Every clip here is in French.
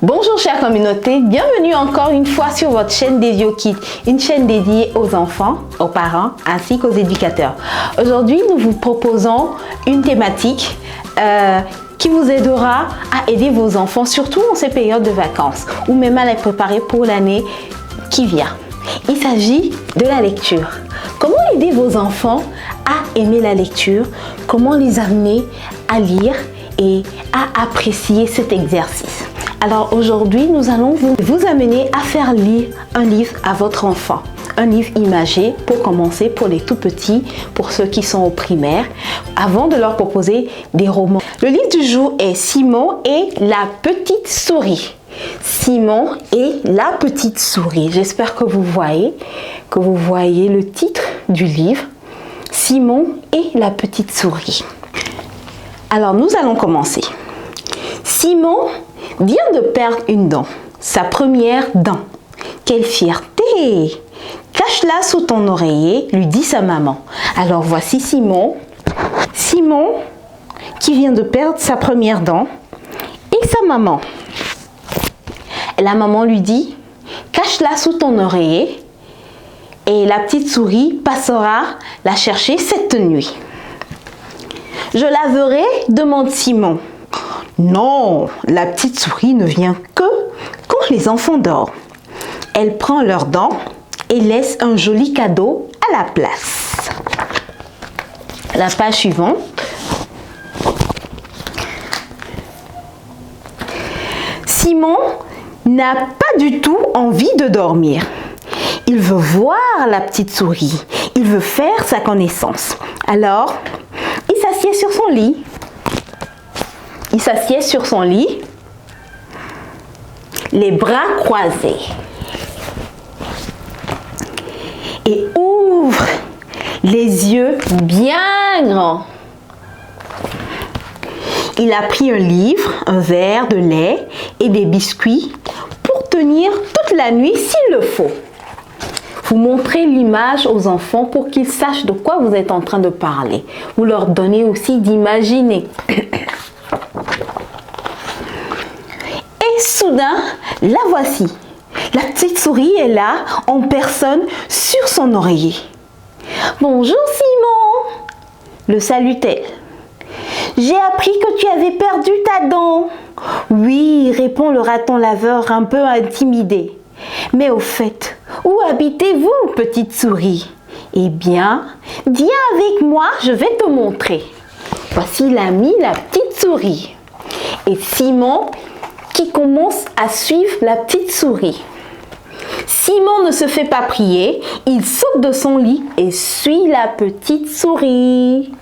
Bonjour chère communauté, bienvenue encore une fois sur votre chaîne Desio Kids, une chaîne dédiée aux enfants, aux parents ainsi qu'aux éducateurs. Aujourd'hui, nous vous proposons une thématique qui vous aidera à aider vos enfants, surtout en ces périodes de vacances ou même à les préparer pour l'année qui vient. Il s'agit de la lecture. Comment aider vos enfants à aimer la lecture? Comment les amener à lire et à apprécier cet exercice? Alors aujourd'hui, nous allons vous amener à faire lire un livre à votre enfant. Un livre imagé pour commencer pour les tout petits, pour ceux qui sont au primaire, avant de leur proposer des romans. Le livre du jour est Simon et la petite souris. Simon et la petite souris. J'espère que vous voyez le titre du livre. Simon et la petite souris. Alors nous allons commencer. Simon vient de perdre une dent, sa première dent. Quelle fierté! Cache-la sous ton oreiller, lui dit sa maman. Alors voici Simon qui vient de perdre sa première dent et sa maman. Et la maman lui dit, cache-la sous ton oreiller et la petite souris passera la chercher cette nuit. Je laverai, demande Simon. Non, la petite souris ne vient que quand les enfants dorment. Elle prend leurs dents et laisse un joli cadeau à la place. La page suivante. Simon n'a pas du tout envie de dormir. Il veut voir la petite souris. Il veut faire sa connaissance. Alors, il s'assied sur son lit. Les bras croisés. Et ouvre les yeux bien grands. Il a pris un livre, un verre de lait et des biscuits pour tenir toute la nuit s'il le faut. Vous montrez l'image aux enfants pour qu'ils sachent de quoi vous êtes en train de parler. Vous leur donnez aussi d'imaginer. Et soudain, la voici. La petite souris est là, en personne, sur son oreiller. « Bonjour Simon !» le salue-t-elle. « J'ai appris que tu avais perdu ta dent. »« Oui, » répond le raton laveur un peu intimidé. « Mais au fait, où habitez-vous, petite souris ?»« Eh bien, viens avec moi, je vais te montrer. » Voici l'ami, la petite souris. Et Simon qui commence à suivre la petite souris. Simon ne se fait pas prier, il saute de son lit et suit la petite souris.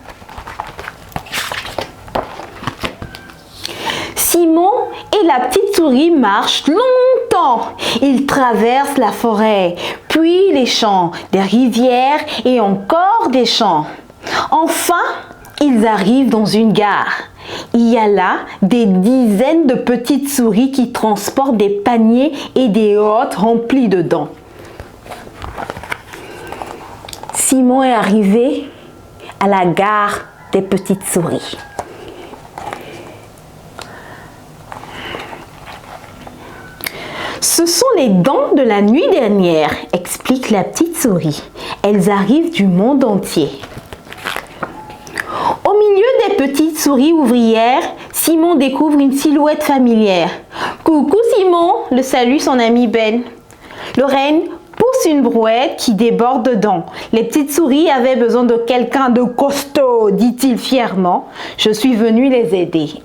Simon et la petite souris marchent longtemps. Ils traversent la forêt, puis les champs, des rivières et encore des champs. Enfin, ils arrivent dans une gare. Il y a là des dizaines de petites souris qui transportent des paniers et des hottes remplis de dents. Simon est arrivé à la gare des petites souris. Ce sont les dents de la nuit dernière, explique la petite souris. Elles arrivent du monde entier. Au milieu des petites souris ouvrières, Simon découvre une silhouette familière. « Coucou Simon !» le salue son ami Ben. Lorraine pousse une brouette qui déborde dedans. Les petites souris avaient besoin de quelqu'un de costaud, dit-il fièrement. Je suis venu les aider.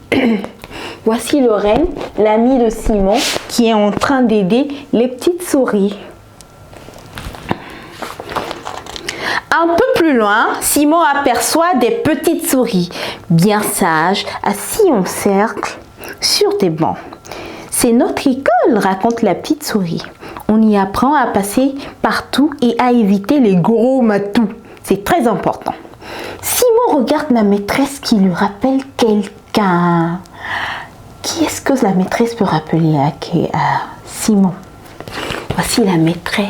Voici Lorraine, l'amie de Simon, qui est en train d'aider les petites souris. Un peu plus loin, Simon aperçoit des petites souris, bien sages, assis en cercle sur des bancs. C'est notre école, raconte la petite souris. On y apprend à passer partout et à éviter les gros matous. C'est très important. Simon regarde la maîtresse qui lui rappelle quelqu'un. Qui est-ce que la maîtresse peut rappeler à Simon? Voici la maîtresse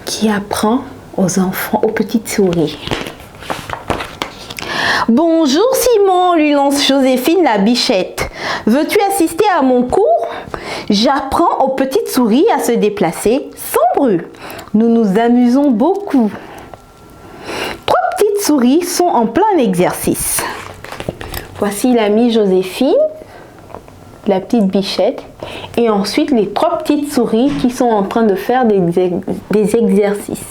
qui apprend aux enfants, aux petites souris. Bonjour Simon, lui lance Joséphine la bichette. Veux-tu assister à mon cours? J'apprends aux petites souris à se déplacer sans bruit. Nous nous amusons beaucoup. 3 petites souris sont en plein exercice. Voici l'amie Joséphine, la petite bichette, et ensuite les 3 petites souris qui sont en train de faire des exercices.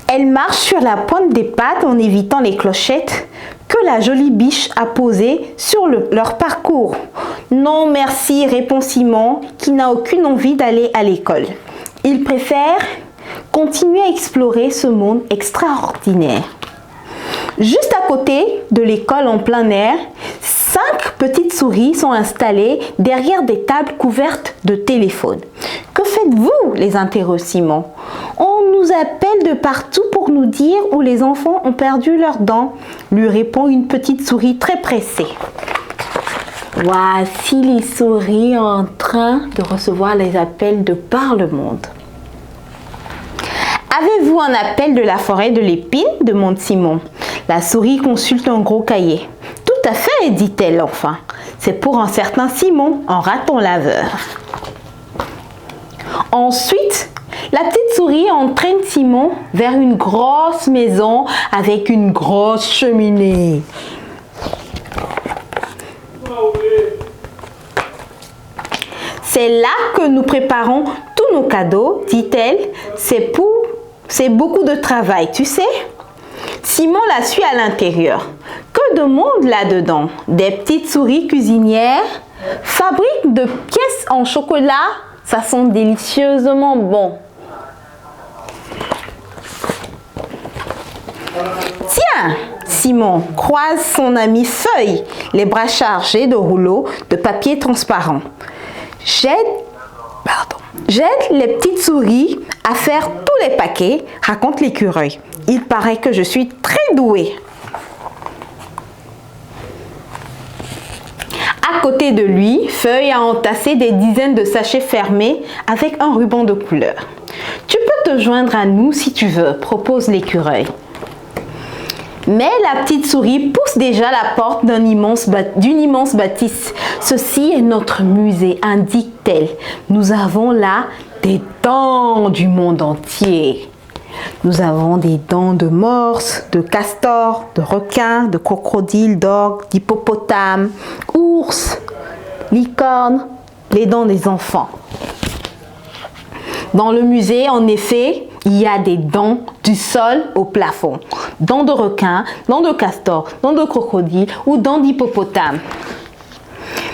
Elles marchent sur la pointe des pattes en évitant les clochettes que la jolie biche a posées sur leur parcours. Non merci, répond Simon, qui n'a aucune envie d'aller à l'école. Il préfère continuer à explorer ce monde extraordinaire. Juste à côté de l'école en plein air, 5 petites souris sont installées derrière des tables couvertes de téléphones. Que faites-vous? Les interroge Simon. On nous appelle de partout pour nous dire où les enfants ont perdu leurs dents, lui répond une petite souris très pressée. Voici les souris en train de recevoir les appels de par le monde. Avez-vous un appel de la forêt de l'épine? Demande Simon. La souris consulte un gros cahier. Tout à fait, dit-elle enfin. C'est pour un certain Simon, un raton laveur. Ensuite, la petite souris entraîne Simon vers une grosse maison avec une grosse cheminée. C'est là que nous préparons tous nos cadeaux, dit-elle. C'est beaucoup de travail, tu sais. Simon la suit à l'intérieur. Que de monde là-dedans! Des petites souris cuisinières fabriquent de pièces en chocolat. Ça sent délicieusement bon. Tiens, Simon croise son ami Feuille, les bras chargés de rouleaux de papier transparent. J'aide les petites souris à faire tous les paquets, raconte l'écureuil. Il paraît que je suis très douée. À côté de lui, Feuille a entassé des dizaines de sachets fermés avec un ruban de couleur. Tu peux te joindre à nous si tu veux, propose l'écureuil. Mais la petite souris pousse déjà la porte d'une immense bâtisse. Ceci est notre musée, indique-t-elle. Nous avons là des dents du monde entier. Nous avons des dents de morse, de castor, de requin, de crocodile, d'orgue, d'hippopotame, ours, licorne, les dents des enfants. Dans le musée, en effet, il y a des dents du sol au plafond. Dents de requin, dents de castor, dents de crocodile ou dents d'hippopotame.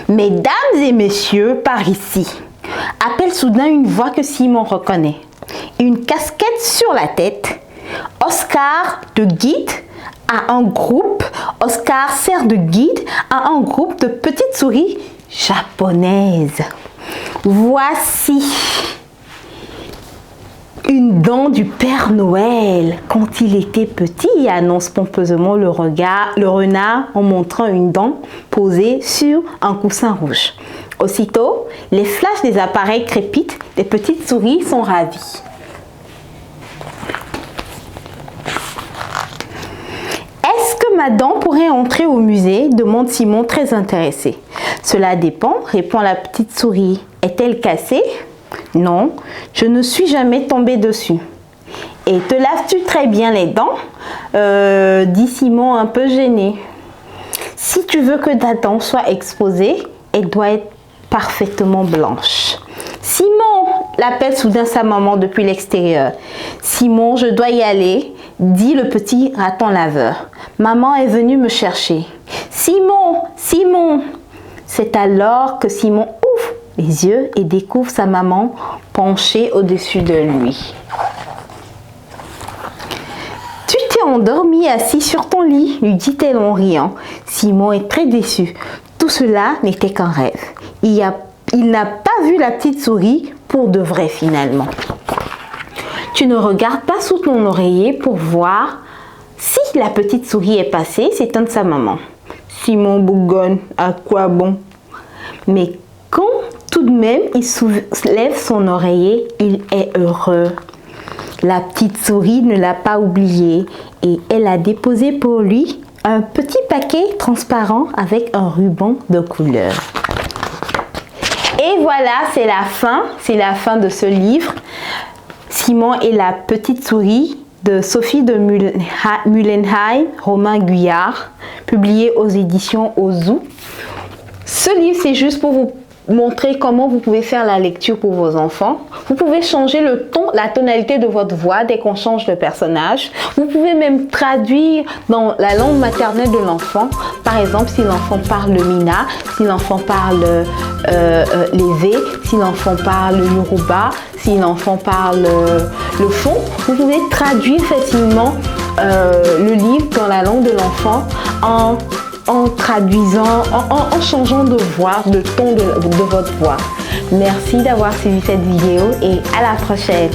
Mesdames et messieurs, par ici, appelle soudain une voix que Simon reconnaît. Une casquette sur la tête. Oscar de guide à un groupe. Oscar sert de guide à un groupe de petites souris japonaises. Voici une dent du Père Noël quand il était petit, annonce pompeusement le renard en montrant une dent posée sur un coussin rouge. Aussitôt, les flashs des appareils crépitent, les petites souris sont ravies. Est-ce que ma dent pourrait entrer au musée? Demande Simon très intéressé. Cela dépend, répond la petite souris. Est-elle cassée? Non, je ne suis jamais tombée dessus. Et te laves-tu très bien les dents? Dit Simon un peu gêné. Si tu veux que ta dent soit exposée, elle doit être parfaitement blanche. Simon, l'appelle soudain sa maman depuis l'extérieur. Simon, je dois y aller, dit le petit raton laveur. Maman est venue me chercher. Simon, Simon. C'est alors que Simon ouvre les yeux et découvre sa maman penchée au-dessus de lui. Tu t'es endormi assis sur ton lit, lui dit-elle en riant. Simon est très déçu. Tout cela n'était qu'un rêve. Il n'a pas vu la petite souris pour de vrai finalement. Tu ne regardes pas sous ton oreiller pour voir si la petite souris est passée, s'étonne sa maman. Simon bougonne, à quoi bon? Mais quand tout de même il soulève son oreiller, il est heureux. La petite souris ne l'a pas oublié et elle a déposé pour lui un petit paquet transparent avec un ruban de couleur. Et voilà, c'est la fin de ce livre. Simon et la petite souris de Sophie de Mullenheim, Romain Guyard, publié aux éditions Ozu. Ce livre, c'est juste pour vous montrer comment vous pouvez faire la lecture pour vos enfants. Vous pouvez changer le ton, la tonalité de votre voix dès qu'on change de personnage. Vous pouvez même traduire dans la langue maternelle de l'enfant. Par exemple, si l'enfant parle le Mina, si l'enfant parle l'Ewe, si l'enfant parle le Yoruba, si l'enfant parle le Fon, vous pouvez traduire facilement le livre dans la langue de l'enfant en traduisant, en changeant de voix, de ton de votre voix. Merci d'avoir suivi cette vidéo et à la prochaine.